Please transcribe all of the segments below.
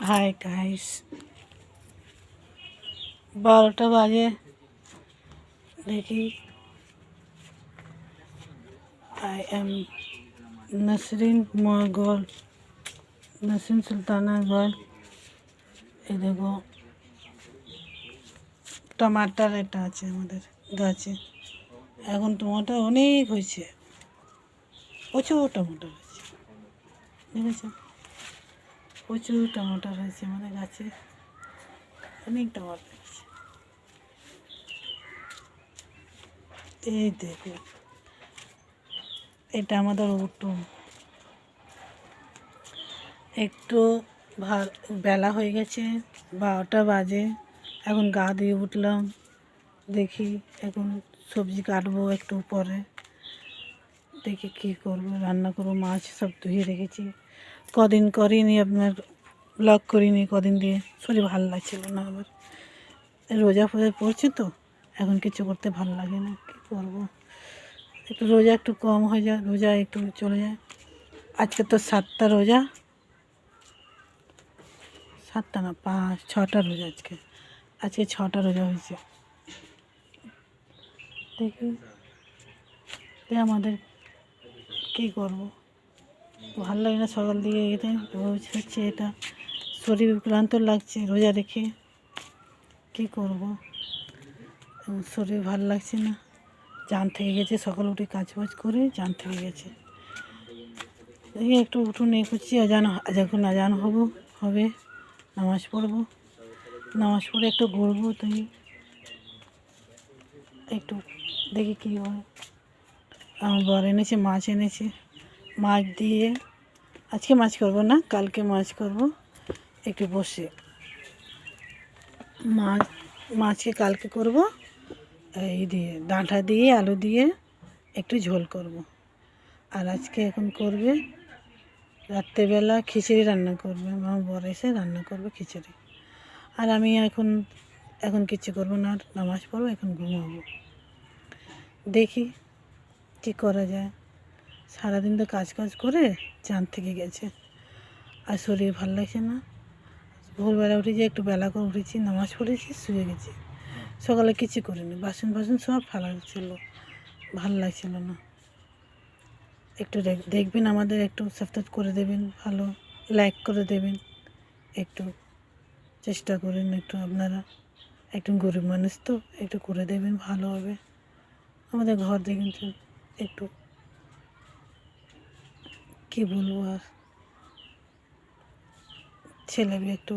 Hi guys, 12টা বাজে। দেখি I am Nasreen Mogal, Nasreen Sultana girl. এই দেখো টমাটার এটা আছে আমাদের গাছে। এখন টমাটার অনেক হয়েছে, প্রচুর টমাটার হয়েছে, দেখেছো? প্রচুর টমাটার হয়েছে আমাদের গাছে, অনেক টমাটার হয়েছে। এই দেখো, এটা আমাদের উঠোন। একটু বেলা হয়ে গেছে, 12টা বাজে। এখন গা দিয়ে উঠলাম, দেখি এখন সবজি কাটবো একটু পরে। দেখি কী করবো, রান্না করবো। মাছ সব ধুয়ে রেখেছি, কদিন করিনি, আপনার ব্লগ করিনি কদিন দিয়ে। শরীর ভালো লাগছিল না, আবার রোজা ফোজা পড়ছে তো, এখন কিছু করতে ভালো লাগে না। কী করবো, একটু রোজা একটু কম হয়ে যায়, রোজা একটু চলে যায়। আজকে তো 7টা রোজা, 7টা না 6টা রোজা। আজকে 6টা রোজা হয়েছে। দেখি আমাদের কী করবো, ভালো লাগে না সকাল দিকে এতে রোজ হচ্ছে। এটা শরীর ক্লান্ত লাগছে রোজা রেখে, কী করবো, শরীর ভালো লাগছে না। জান থেকে গেছে, সকাল উঠে কাজ বাজ করে জান থেকে গেছে। দেখি একটু উঠুন এ করছি, এখন আজান হবে, নামাজ পড়বো। নামাজ পড়ে একটু ঘুরবো। তুই একটু দেখি কী হয়। আমার বর এনেছে, মাছ এনেছে। মাছ দিয়ে আজকে মাছ করবো না, কালকে মাছ করবো। একটু বসে মাছকে কালকে করব, এই দিয়ে ডাঁটা দিয়ে আলু দিয়ে একটু ঝোল করব। আর আজকে এখন করবে রাত্রেবেলা খিচুড়ি রান্না করবে। আমার বর এসে রান্না করবে খিচুড়ি। আর আমি এখন কিছু করবো না, নামাজ পড়বো, এখন ঘুমাবো। দেখি কী করা যায়। সারাদিন তো কাজ করে চাঁদ থেকে গেছে, আর শরীর ভালো লাগছে না। ভোরবেলা উঠেছি, একটু বেলা করে উঠেছি, নামাজ পড়েছি, শুয়ে গেছি। সকালে কিছু করিনি, বাসন সব ফেলা ছিল, ভালো লাগছিল না। একটু দেখবেন, আমাদের একটু সাবস্ক্রাইব করে দেবেন, ভালো লাইক করে দেবেন। একটু চেষ্টা করেন, একটু আপনারা, একটু গরিব মানুষ তো, একটু করে দেবেন, ভালো হবে। আমাদের ঘর দেখেন একটু, কী বলবো, আর ছেলে একটু।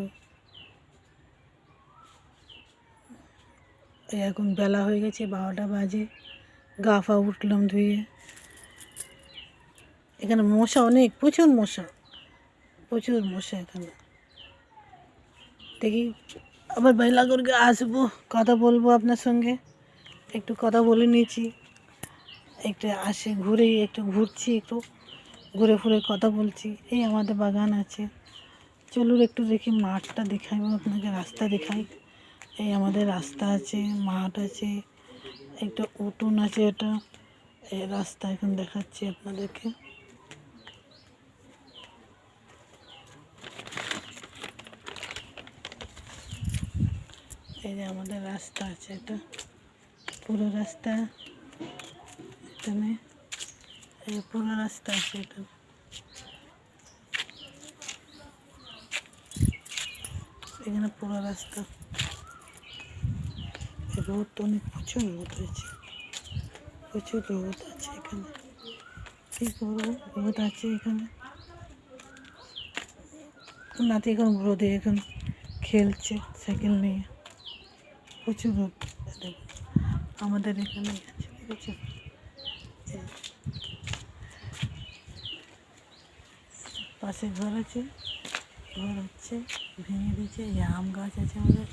এখন বেলা হয়ে গেছে, 12টা বাজে। গা ফা উঠলাম ধুয়ে। এখানে মশা অনেক, প্রচুর মশা এখানে। দেখি আবার বেলা করে আসবো, কথা বলবো আপনার সঙ্গে। একটু কথা বলে নিয়েছি, একটু একটু ঘুরছি, একটু ঘুরে ফুরে কথা বলছি। এই আমাদের বাগান আছে, চলুন একটু দেখি, মাঠটা দেখাইব আপনাকে, রাস্তা দেখাই। এই আমাদের রাস্তা আছে, মাঠ আছে, একটা উঠোন আছে। এটা এই রাস্তা এখন দেখাচ্ছি আপনাদেরকে। এই যে আমাদের রাস্তা আছে, এটা পুরো রাস্তা, এখানে এই পুরো রাস্তা আছে। এটা এখানে পুরো রাস্তা। রোদ তো অনেক, প্রচুর রোদ হয়েছে, প্রচুর রোদ আছে এখানে। কী করবো, রোদ আছে এখানে। নাতি এখন রোদে এখন খেলছে সাইকেল নিয়ে, প্রচুর রোদ। আমাদের এখানে আছে, দেখেছো? পাশে ঘর আছে, ঘর হচ্ছে ভেঙে দিয়েছে। এই আম গাছ আছে আমাদের,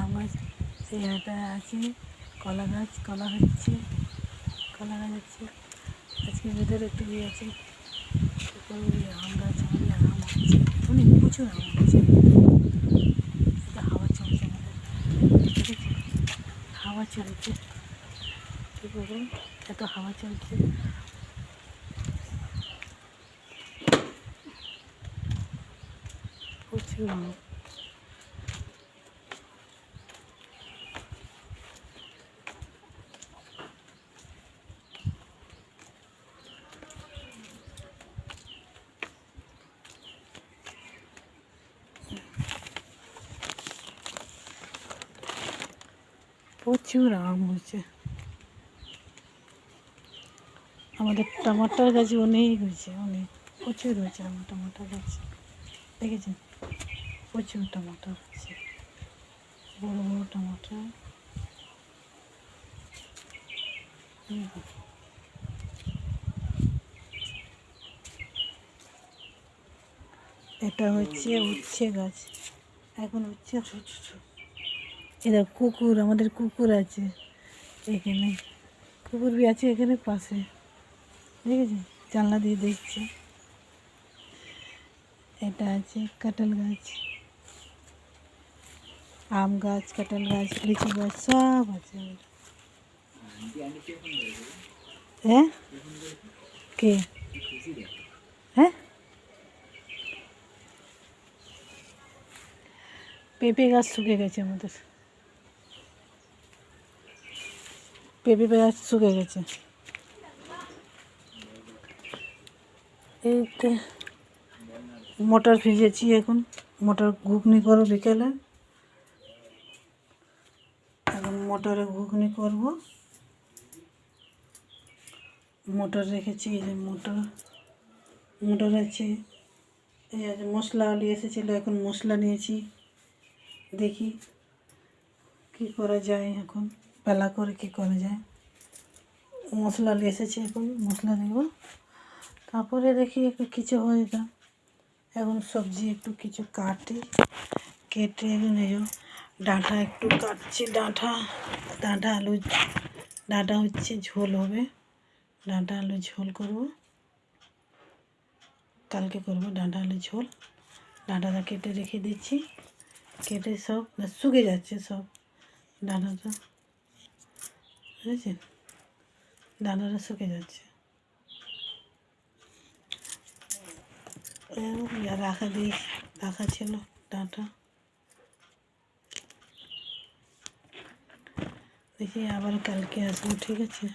আম গাছ এটা আছে। কলা গাছ, কলা গাছ আছে। আজকে ওদের একটু ইয়ে আছে, আম গাছ, আমাদের আম হচ্ছে অনেক, প্রচুর আম হচ্ছে। এটা হাওয়া চলছে আমাদের, দেখেছি হাওয়া চলছে। কী করবো, এত হাওয়া চলছে। প্রচুর আম। প্রচুর আম হয়েছে। আমাদের টমাটার গাছ অনেক হয়েছে, অনেক প্রচুর হয়েছে আমার টমাটার গাছ। দেখেছেন প্রচুর টমাটার হচ্ছে, বড় বড় টমাটার। এটা হচ্ছে উচ্ছে গাছ, এখন উচ্ছে ছোট ছোট। এটা কুকুর, আমাদের কুকুর আছে এখানে, কুকুর বি আছে এখানে পাশে, দেখেছেন জানলা দিয়ে দেখছে। এটা আছে কাঁঠাল গাছ, আম গাছ, কাঁঠাল গাছ, লিচু গাছ সব আছে। হ্যাঁ কে? হ্যাঁ পেঁপে গাছ শুকে গেছে আমাদের, পেঁপে গাছ শুকে গেছে। এইতে মটর ভিজেছি, এখন মটর ঘুগনি করো বিকেলে, এখন মটরে ঘুগনি করব। মটর রেখেছি, এই যে মটর আছে, এই আছে মশলা নিয়ে এসেছিলো, এখন মশলা নিয়েছি, দেখি কি করা যায়, এখন পালা করে কি করা যায়। মশলা নিয়ে এসেছি, এখন মশলা দেব, তারপরে দেখি একটু কিছু হয়ে যা। এখন সবজি একটু কিছু কেটে ডাঁটা একটু কাটছি, ডাঁটা আলু, ডাঁটা হচ্ছে ঝোল হবে, ডাঁটা আলু ঝোল করব, কালকে করব ডাঁটা আলু ঝোল। ডাঁটাটা কেটে রেখে দিচ্ছি, কেটে সব শুকে যাচ্ছে সব ডাঁটাটা, বুঝেছেন, ডাঁটাটা শুকে যাচ্ছে। রাখা ছিল ডাঁটা, দেখি আবার কালকে আসবো, ঠিক আছে।